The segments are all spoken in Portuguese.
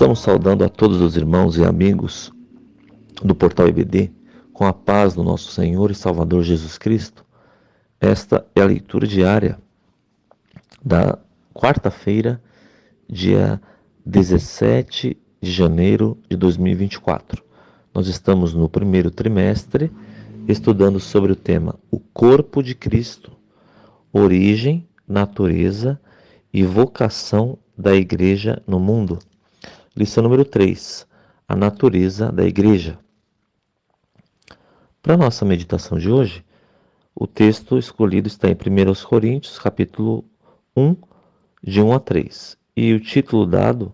Estamos saudando a todos os irmãos e amigos do Portal EBD com a paz do nosso Senhor e Salvador Jesus Cristo. Esta é a leitura diária da quarta-feira, dia 17 de janeiro de 2024. Nós estamos no primeiro trimestre estudando sobre o tema O Corpo de Cristo, origem, natureza e vocação da Igreja no mundo. Lição número 3, a natureza da Igreja. Para a nossa meditação de hoje, o texto escolhido está em 1 Coríntios, capítulo 1, de 1 a 3. E o título dado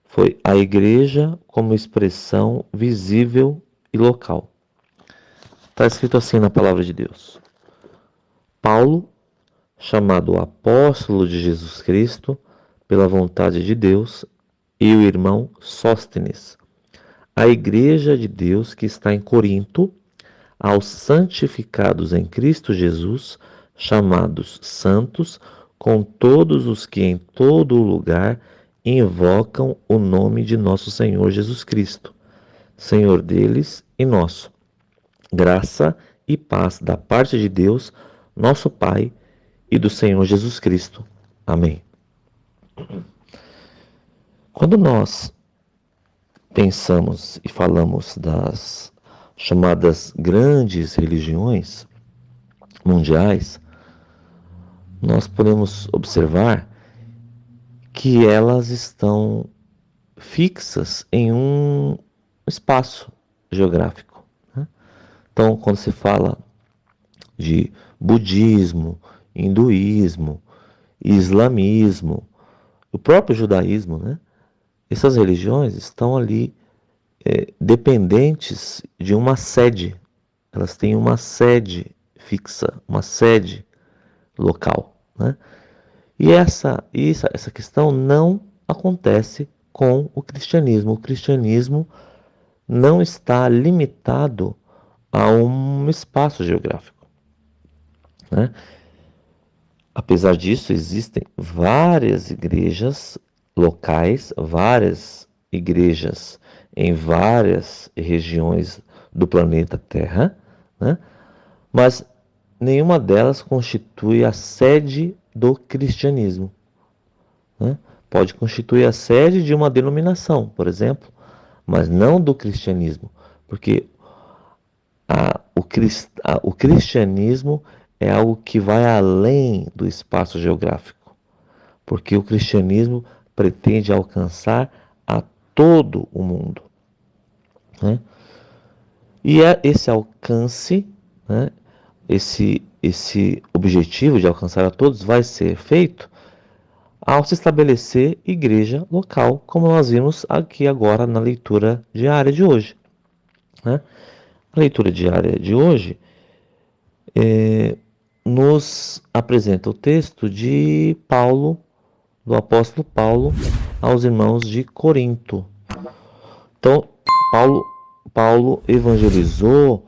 foi A Igreja como expressão visível e local. Está escrito assim na palavra de Deus. Paulo, chamado apóstolo de Jesus Cristo, pela vontade de Deus, e o irmão Sóstenes, a igreja de Deus que está em Corinto, aos santificados em Cristo Jesus, chamados santos, com todos os que em todo lugar invocam o nome de nosso Senhor Jesus Cristo, Senhor deles e nosso. Graça e paz da parte de Deus, nosso Pai, e do Senhor Jesus Cristo. Amém. Quando nós pensamos e falamos das chamadas grandes religiões mundiais, nós podemos observar que elas estão fixas em um espaço geográfico, né? Então, quando se fala de budismo, hinduísmo, islamismo, o próprio judaísmo, né? Essas religiões estão ali dependentes de uma sede. Elas têm uma sede fixa, uma sede local, né? E essa questão não acontece com o cristianismo. O cristianismo não está limitado a um espaço geográfico, né? Apesar disso, existem várias igrejas locais, várias igrejas em várias regiões do planeta Terra, né? Mas nenhuma delas constitui a sede do cristianismo, né? Pode constituir a sede de uma denominação, por exemplo, mas não do cristianismo, porque o cristianismo é algo que vai além do espaço geográfico, porque o cristianismo pretende alcançar a todo o mundo, né? E esse alcance, né, esse objetivo de alcançar a todos vai ser feito ao se estabelecer igreja local, como nós vimos aqui agora na leitura diária de hoje, né? A leitura diária de hoje nos apresenta o texto de Paulo, do apóstolo Paulo, aos irmãos de Corinto. Então, Paulo evangelizou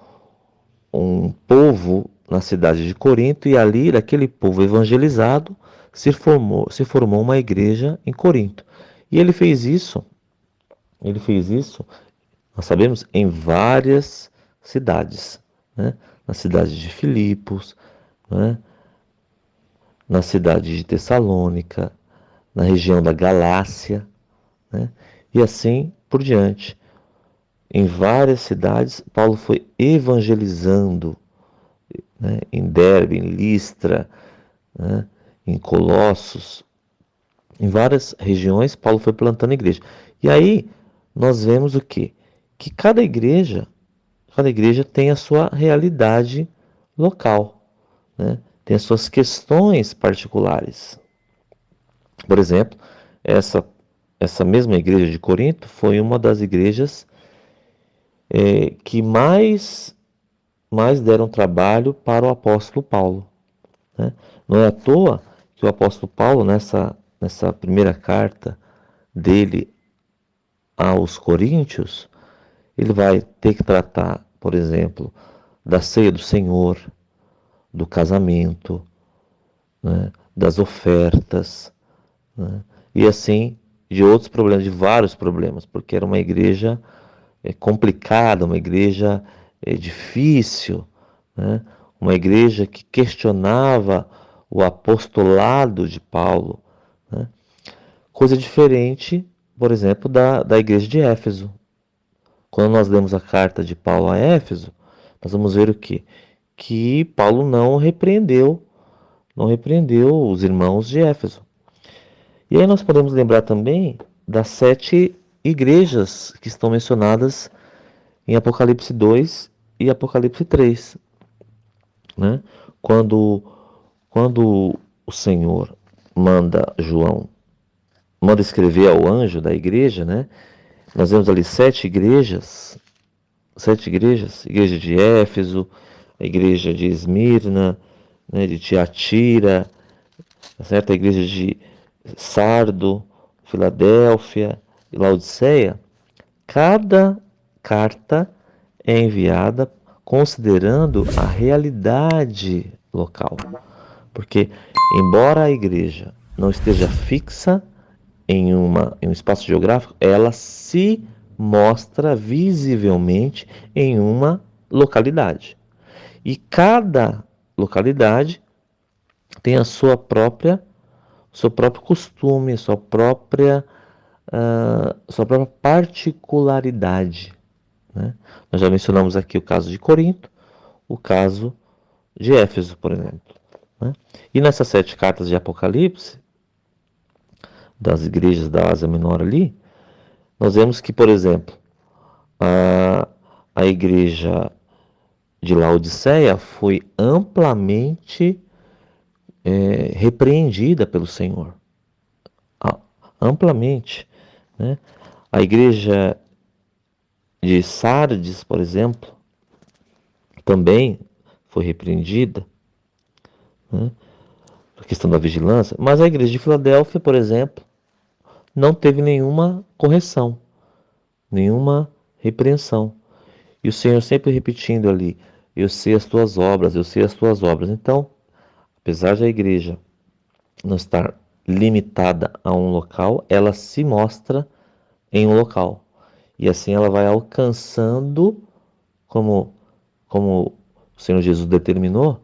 um povo na cidade de Corinto e ali, daquele povo evangelizado, se formou uma igreja em Corinto. E ele fez isso, nós sabemos, em várias cidades, né? Na cidade de Filipos, né? Na cidade de Tessalônica, na região da Galácia, né? E assim por diante. Em várias cidades, Paulo foi evangelizando, né? Em Derbe, em Listra, né? Em Colossos, em várias regiões, Paulo foi plantando igreja. E aí nós vemos o quê? Que cada igreja tem a sua realidade local, né? Tem as suas questões particulares. Por exemplo, essa mesma igreja de Corinto foi uma das igrejas que mais deram trabalho para o apóstolo Paulo, né? Não é à toa que o apóstolo Paulo, nessa primeira carta dele aos Coríntios, ele vai ter que tratar, por exemplo, da ceia do Senhor, do casamento, né, das ofertas, né, e assim de outros problemas, de vários problemas, porque era uma igreja complicada, uma igreja difícil, né? Uma igreja que questionava o apostolado de Paulo, né? Coisa diferente, por exemplo, da igreja de Éfeso. Quando nós lemos a carta de Paulo a Éfeso, nós vamos ver o quê? Que Paulo não repreendeu os irmãos de Éfeso. E aí nós podemos lembrar também das 7 igrejas que estão mencionadas em Apocalipse 2 e Apocalipse 3, né? Quando, quando o Senhor manda escrever ao anjo da igreja, né? Nós vemos ali 7 igrejas, igreja de Éfeso, a igreja de Esmirna, né, de Tiatira, certo? A igreja de Sardo, Filadélfia e Laodiceia. Cada carta é enviada considerando a realidade local. Porque, embora a igreja não esteja fixa em um espaço geográfico, ela se mostra visivelmente em uma localidade. E cada localidade tem a seu próprio costume, sua própria particularidade, né? Nós já mencionamos aqui o caso de Corinto, o caso de Éfeso, por exemplo, né? E nessas 7 cartas de Apocalipse, das igrejas da Ásia Menor ali, nós vemos que, por exemplo, a igreja de Laodiceia foi amplamente repreendida pelo Senhor. Amplamente, né? A igreja de Sardes, por exemplo, também foi repreendida, né? A questão da vigilância, mas a igreja de Filadélfia, por exemplo, não teve nenhuma correção, nenhuma repreensão. E o Senhor sempre repetindo ali: eu sei as tuas obras, eu sei as tuas obras. Então, apesar da igreja não estar limitada a um local, ela se mostra em um local. E assim ela vai alcançando, como o Senhor Jesus determinou,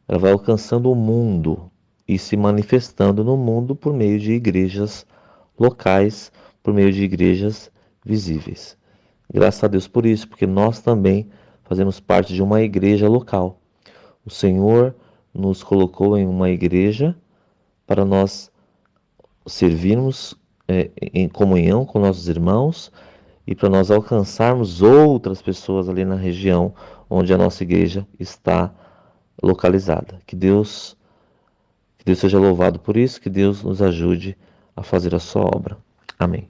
ela vai alcançando o mundo e se manifestando no mundo por meio de igrejas locais, por meio de igrejas visíveis. Graças a Deus por isso, porque nós também fazemos parte de uma igreja local. O Senhor nos colocou em uma igreja para nós servirmos em comunhão com nossos irmãos e para nós alcançarmos outras pessoas ali na região onde a nossa igreja está localizada. Que Deus seja louvado por isso, que Deus nos ajude a fazer a sua obra. Amém.